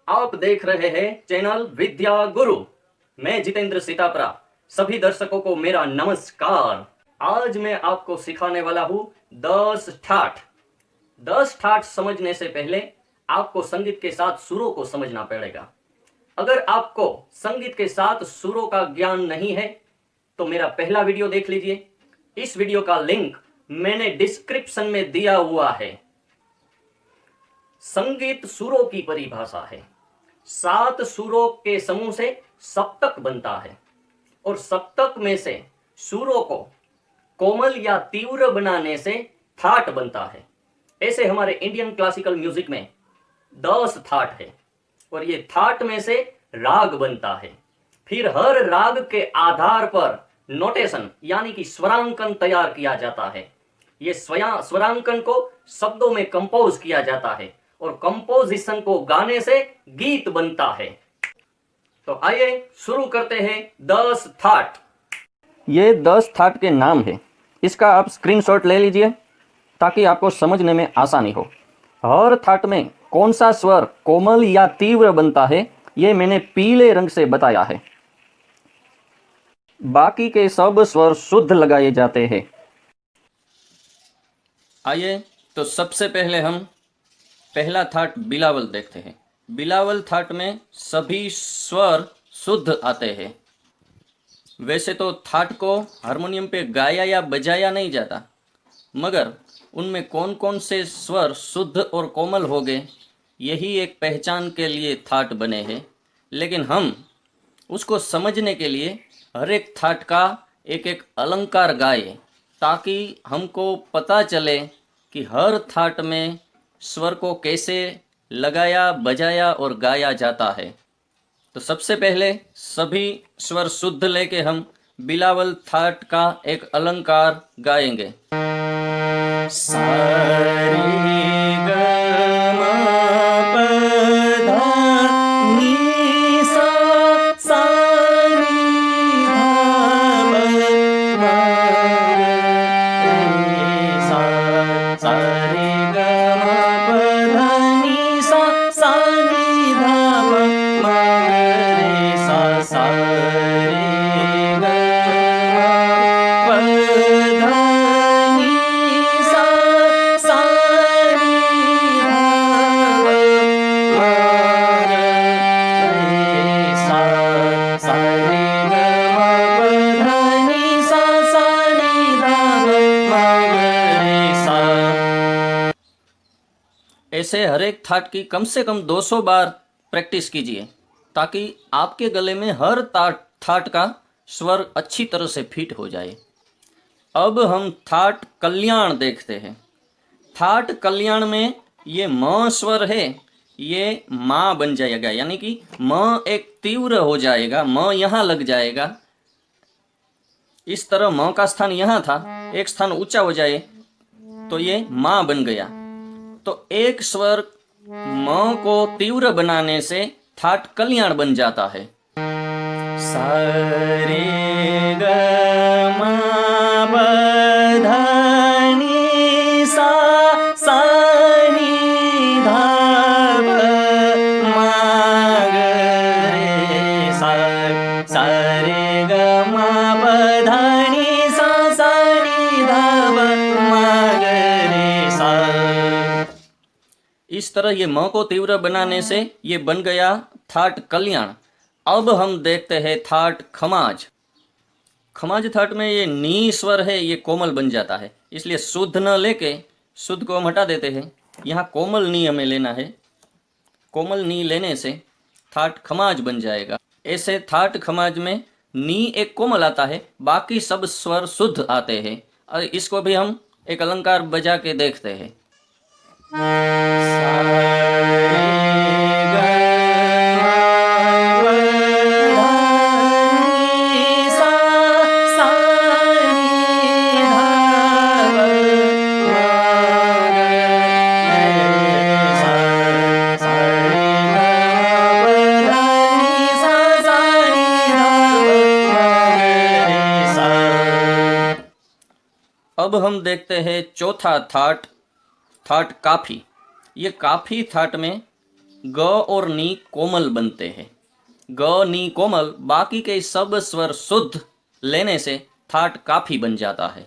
आप देख रहे हैं चैनल विद्या गुरु। मैं जितेंद्र सीतापरा। सभी दर्शकों को मेरा नमस्कार। आज मैं आपको सिखाने वाला हूं 10 ठाठ। 10 ठाठ समझने से पहले आपको संगीत के साथ सुरों को समझना पड़ेगा। अगर आपको संगीत के साथ सुरों का ज्ञान नहीं है तो मेरा पहला वीडियो देख लीजिए। इस वीडियो का लिंक मैंने डिस्क्रिप्शन में दिया हुआ है। संगीत सुरों की परिभाषा है। 7 सुरों के समूह से सप्तक बनता है और सप्तक में से सुरों को कोमल या तीव्र बनाने से थाट बनता है। ऐसे हमारे इंडियन क्लासिकल म्यूजिक में 10 थाट है और ये थाट में से राग बनता है। फिर हर राग के आधार पर नोटेशन यानी कि स्वरांकन तैयार किया जाता है। ये स्वरांकन को शब्दों में कंपोज किया जाता है और कंपोजिशन को गाने से गीत बनता है। तो आइए शुरू करते हैं 10 थाट। ये 10 थाट के नाम है। इसका आप स्क्रीनशॉट ले लीजिए ताकि आपको समझने में आसानी हो। हर थाट में कौन सा स्वर कोमल या तीव्र बनता है ये मैंने पीले रंग से बताया है। बाकी के सब स्वर शुद्ध लगाए जाते हैं। आइए तो सबसे पहले हम पहला थाट बिलावल देखते हैं। बिलावल थाट में सभी स्वर शुद्ध आते हैं। वैसे तो थाट को हारमोनियम पे गाया या बजाया नहीं जाता, मगर उनमें कौन कौन से स्वर शुद्ध और कोमल हो गए यही एक पहचान के लिए थाट बने हैं। लेकिन हम उसको समझने के लिए हर एक थाट का एक एक अलंकार गाए ताकि हमको पता चले कि हर थाट में स्वर को कैसे लगाया, बजाया और गाया जाता है। तो सबसे पहले सभी स्वर शुद्ध लेके हम बिलावल थाट का एक अलंकार गाएंगे। ऐसे हर एक थाट की कम से कम 200 बार प्रैक्टिस कीजिए ताकि आपके गले में हर थाट का स्वर अच्छी तरह से फिट हो जाए। अब हम थाट कल्याण देखते हैं। थाट कल्याण में ये म स्वर है, ये माँ बन जाएगा, यानी कि म एक तीव्र हो जाएगा, म यहाँ लग जाएगा। इस तरह म का स्थान यहाँ था, एक स्थान ऊंचा हो जाए तो ये माँ बन गया। तो एक स्वर म को तीव्र बनाने से थाट कल्याण बन जाता है। सा रे ग म प ध नि सा सा नि ध प म ग रे सा सा रे ग म प ध नि सा सा नि ध प म ग रे सा। इस तरह ये म को तीव्र बनाने से ये बन गया थाट कल्याण। अब हम देखते हैं थाट खमाज। खमाज थाट में ये नी स्वर है, ये कोमल बन जाता है, इसलिए शुद्ध न लेके शुद्ध को हम हटा देते हैं। यहाँ कोमल नी हमें लेना है। कोमल नी लेने से थाट खमाज बन जाएगा। ऐसे थाट खमाज में नी एक कोमल आता है, बाकी सब स्वर शुद्ध आते हैं। और इसको भी हम एक अलंकार बजा के देखते हैं। अब हम देखते हैं चौथा थाट, थाट काफी। ये काफी थाट में ग और नी कोमल बनते हैं। ग नी कोमल, बाकी के सब स्वर शुद्ध लेने से थाट काफी बन जाता है।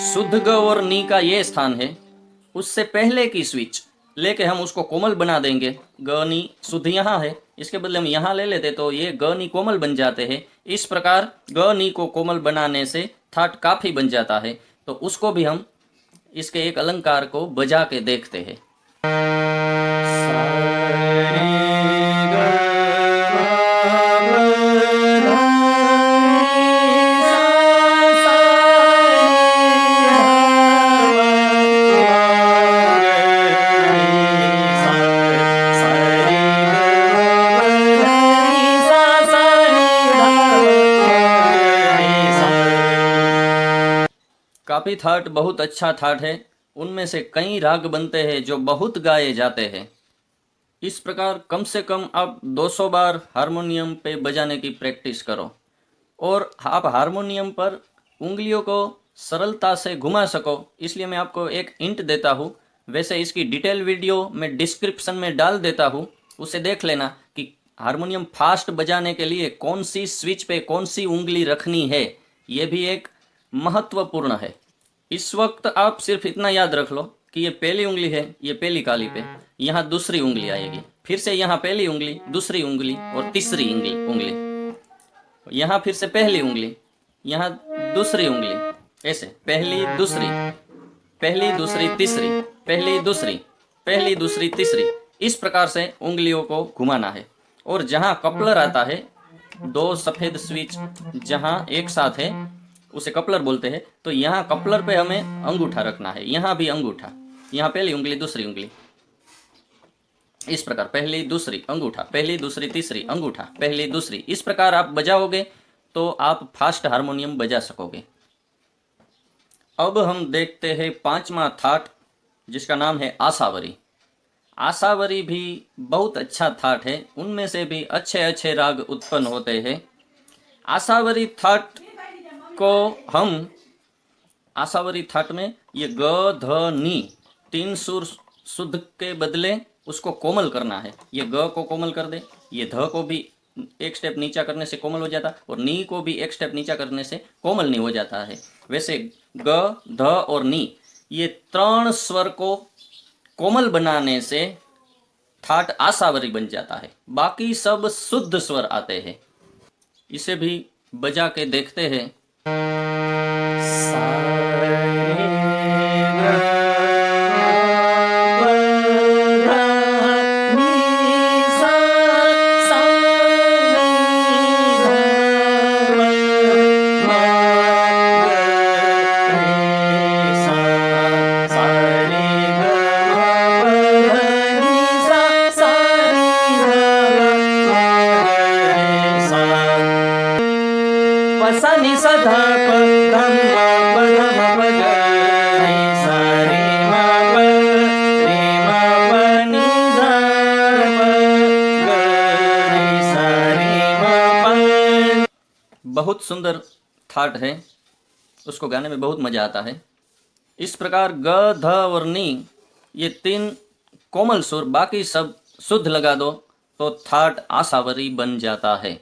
शुद्ध ग और नी का ये स्थान है, उससे पहले की स्विच लेके हम उसको कोमल बना देंगे। ग नी शुद्ध यहाँ है, इसके बदले हम यहाँ ले लेते तो ये ग नी कोमल बन जाते हैं। इस प्रकार ग नी को कोमल बनाने से थाट काफी बन जाता है। तो उसको भी हम इसके एक अलंकार को बजा के देखते हैं। काफी थाट बहुत अच्छा थाट है। उनमें से कई राग बनते हैं जो बहुत गाए जाते हैं। इस प्रकार कम से कम आप 200 बार हारमोनियम पे बजाने की प्रैक्टिस करो और आप हारमोनियम पर उंगलियों को सरलता से घुमा सको। इसलिए मैं आपको एक हिंट देता हूँ। वैसे इसकी डिटेल वीडियो मैं डिस्क्रिप्शन में डाल देता हूँ, उसे देख लेना कि हारमोनियम फास्ट बजाने के लिए कौन सी स्विच पे कौन सी उंगली रखनी है। ये भी एक महत्वपूर्ण है। इस वक्त आप सिर्फ इतना याद रख लो कि ये पहली उंगली है, ये पहली काली पे, यहाँ दूसरी उंगली आएगी, फिर से यहाँ पहली उंगली, दूसरी उंगली और तीसरी उंगली, यहाँ फिर से पहली उंगली, यहाँ दूसरी उंगली, ऐसे पहली दूसरी, पहली दूसरी तीसरी, पहली दूसरी, पहली दूसरी तीसरी, इस प्रकार से उंगलियों को घुमाना है। और जहाँ कपलर आता है, दो सफेद स्विच जहाँ एक साथ है उसे कपलर बोलते हैं। तो यहाँ कपलर पे हमें अंगूठा रखना है, यहाँ भी अंगूठा, यहाँ पहली उंगली दूसरी उंगली, इस प्रकार पहली दूसरी अंगूठा, पहली दूसरी तीसरी अंगूठा, पहली दूसरी, इस प्रकार आप बजाओगे तो आप फास्ट हारमोनियम बजा सकोगे। अब हम देखते हैं पांचवा थाट, जिसका नाम है आसावरी। आसावरी भी बहुत अच्छा थाट है, उनमें से भी अच्छे अच्छे राग उत्पन्न होते हैं। आसावरी थाट को हम, आसावरी थाट में ये ग ध नी तीन सुर शुद्ध के बदले उसको कोमल करना है। ये ग को कोमल कर दे, ये ध को भी एक स्टेप नीचा करने से कोमल हो जाता, और नी को भी एक स्टेप नीचा करने से कोमल नहीं हो जाता है। वैसे ग ध और नी ये त्रण स्वर को कोमल बनाने से थाट आसावरी बन जाता है। बाकी सब शुद्ध स्वर आते हैं। इसे भी बजा के देखते हैं। पसनी सधा पदम पदम पग रे सा रे मा प रे मा प नि धा प ग रे सा रे मा प। बहुत सुंदर थाट है, उसको गाने में बहुत मजा आता है। इस प्रकार ग ध और नी ये तीन कोमल सुर, बाकी सब शुद्ध लगा दो तो थाट आसावरी बन जाता है।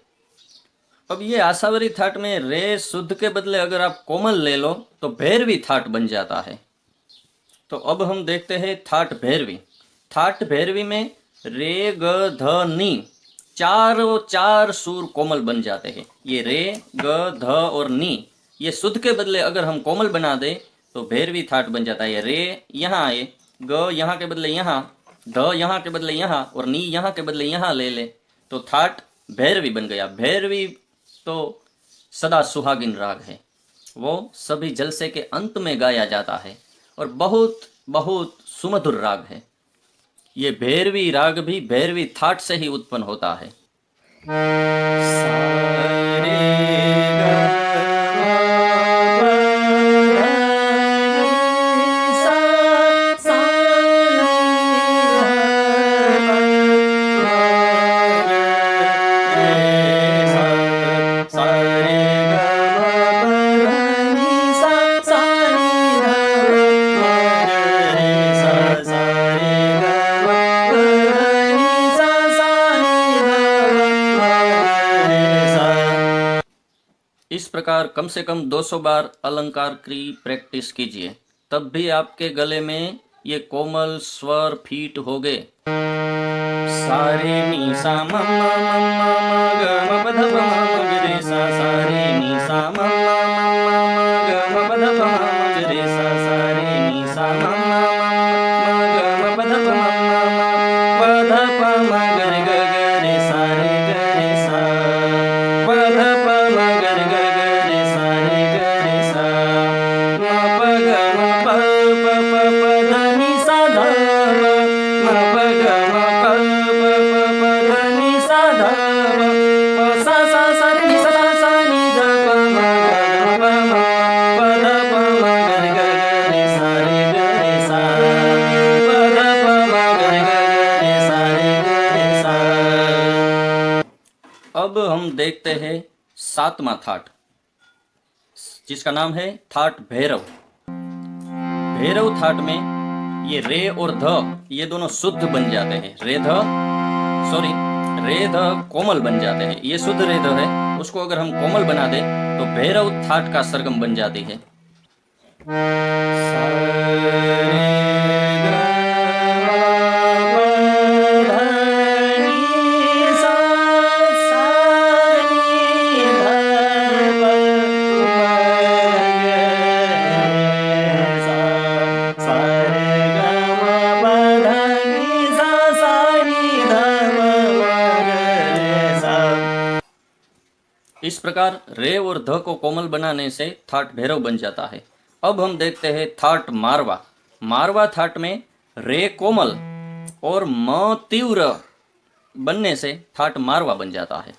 अब ये आसावरी थाट में रे शुद्ध के बदले अगर आप कोमल ले लो तो भैरवी थाट बन जाता है। तो अब हम देखते हैं थाट भैरवी। थाट भैरवी में रे ग ध नी चारों चार सुर कोमल बन जाते हैं। ये रे ग ध और नी ये शुद्ध के बदले अगर हम कोमल बना दे तो भैरवी थाट बन जाता है। रे यहाँ आए, ग यहाँ के बदले यहाँ, ध यहाँ के बदले यहाँ और नी यहाँ के बदले यहाँ ले ले तो थाट भैरवी बन गया। भैरवी तो सदा सुहागिन राग है, वो सभी जलसे के अंत में गाया जाता है और बहुत बहुत सुमधुर राग है। ये भैरवी राग भी भैरवी थाट से ही उत्पन्न होता है। प्रकार कम से कम 200 बार अलंकार की प्रैक्टिस कीजिए, तब भी आपके गले में ये कोमल स्वर फिट हो गए। सारे नी सा म म म म ग म प ध प म म ग रे सा, सारे नी सा म म म ग म प ध प म म ग रे सा, सारे नी सा म म ग म प ध प म म प ध प म ग रे ग ग रे सा रे ग रे सा, प ध प म ग रे ग ग रे सा रे ग रे सा, म प ग म प प प प ध नि सा ध म प ग म प प प प ध नि सा ध म प सा सा सा रे नि सा सा सा नि ध प म ग ग प म प ध प म ग रे ग ग रे सा रे ग रे सा, प ध प म ग रे ग ग रे सा रे ग रे सा। अब हम देखते हैं सातवां थाट, जिसका नाम है थाट भैरव। भैरव थाट में ये रे और ध ये दोनों शुद्ध बन जाते हैं। रे ध कोमल बन जाते हैं। ये शुद्ध रे ध है, उसको अगर हम कोमल बना दे तो भैरव थाट का सरगम बन जाती है। इस प्रकार रे और ध को कोमल बनाने से थाट भैरव बन जाता है। अब हम देखते हैं थाट मारवा। मारवा थाट में रे कोमल और म तीव्र बनने से थाट मारवा बन जाता है।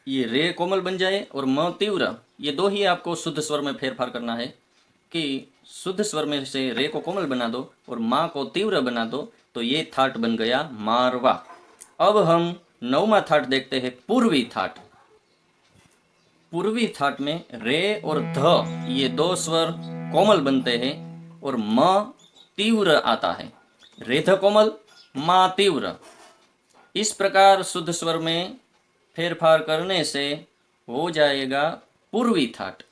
ये रे कोमल बन जाए और म तीव्र, ये दो ही आपको शुद्ध स्वर में फेरफार करना है कि शुद्ध स्वर में से रे को कोमल बना दो और माँ को तीव्र बना दो, तो ये थाट बन गया मारवा। अब हम नौवां थाट देखते हैं पूर्वी थाट। पूर्वी थाट में रे और ध ये दो स्वर कोमल बनते हैं और म तीव्र आता है। रे ध कोमल, मा तीव्र। इस प्रकार शुद्ध स्वर में फेरफार करने से हो जाएगा पूर्वी थाट।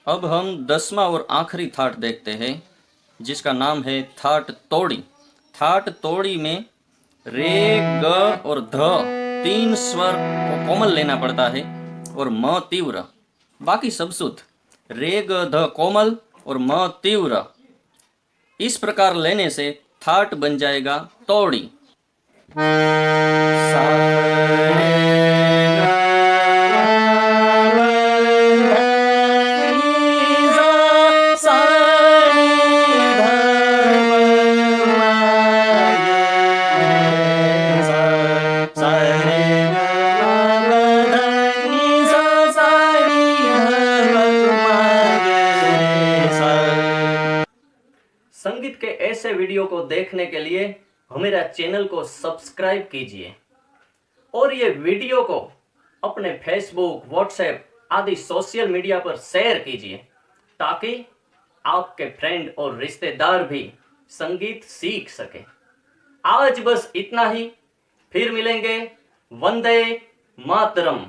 अब हम 10वां और आखिरी थाट देखते हैं, जिसका नाम है थाट तोड़ी। थाट तोड़ी में रे ग और ध तीन स्वर को कोमल लेना पड़ता है और म तीव्र, बाकी सब शुद्ध। रे ग ध कोमल और म तीव्र, इस प्रकार लेने से थाट बन जाएगा तोड़ी। संगीत के ऐसे वीडियो को देखने के लिए हमारा चैनल को सब्सक्राइब कीजिए और ये वीडियो को अपने फेसबुक, व्हाट्सएप आदि सोशल मीडिया पर शेयर कीजिए, ताकि आपके फ्रेंड और रिश्तेदार भी संगीत सीख सके। आज बस इतना ही, फिर मिलेंगे। वंदे मातरम।